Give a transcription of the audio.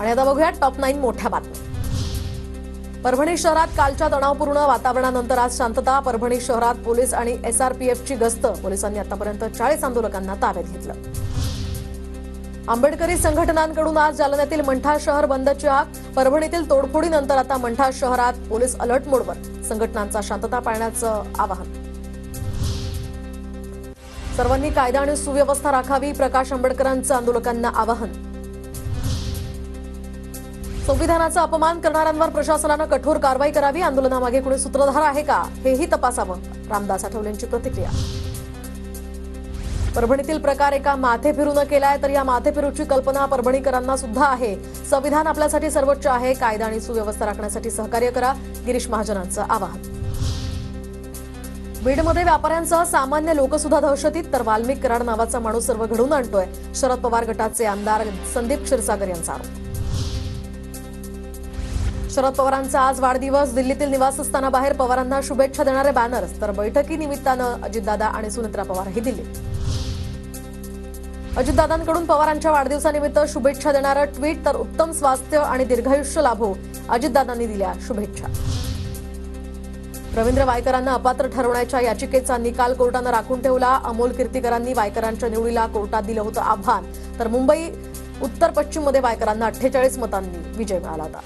आणि आता बघूया टॉप 9 मोठ्या बातम्या। परभणी शहरात कालच्या तणावपूर्ण वातावरणानंतर आज शांतता। परभणी शहरात पोलीस आणि एसआरपीएफची गस्त। पोलिसांनी आतापर्यंत 40 आंदोलकांना ताब्यात घेतलं। आंबेडकरी संघटनांकडून आज जालन्यातील मंठा शहर बंदची हाक। परभणीतील तोडफोडीनंतर आता मंठा शहरात पोलीस अलर्ट मोडवर। संघटनांचा शांतता पाळण्याचं आवाहन। सर्वांनी कायदा आणि सुव्यवस्था राखावी। प्रकाश आंबेडकरांचं आंदोलकांना आवाहन। संविधानाचा अपमान करणाऱ्यांवर प्रशासनानं कठोर कारवाई करावी। आंदोलनामागे कोणी सूत्रधार आहे का हेही तपासावं। रामदास आठवलेंची प्रतिक्रिया। परभणीतील प्रकार एका माथेफिरूनं केलाय, तर या माथेफिरूची कल्पना परभणीकरांना सुद्धा आहे। संविधान आपल्यासाठी सर्वोच्च आहे। कायदा आणि सुव्यवस्था राखण्यासाठी सहकार्य करा। गिरीश महाजनांचं आवाहन। बीडमध्ये व्यापाऱ्यांसह सामान्य लोक सुद्धा दहशतीत, तर वाल्मिक कराड नावाचा माणूस सर्व घडवून आणतोय। शरद पवार गटाचे आमदार संदीप क्षीरसागर यांचा आरोप। शरद पवारांचा आज वाढदिवस। दिल्लीतील निवासस्थानाबाहेर पवारांना शुभेच्छा देणारे बॅनर्स, तर बैठकीनिमित्तानं अजितदादा आणि सुनेत्रा पवारही दिल्लीत। अजितदादांकडून पवारांच्या वाढदिवसानिमित्त शुभेच्छा देणारं ट्विट, तर उत्तम स्वास्थ्य आणि दीर्घायुष्य लाभो, अजितदादांनी दिल्या शुभेच्छा। रवींद्र वायकरांना अपात्र ठरवण्याच्या याचिकेचा निकाल कोर्टानं राखून ठेवला। अमोल कीर्तीकरांनी वायकरांच्या निवडीला कोर्टात दिलं होतं आव्हान, तर मुंबई उत्तर पश्चिममध्ये वायकरांना 48 मतांनी विजय मिळाला होता।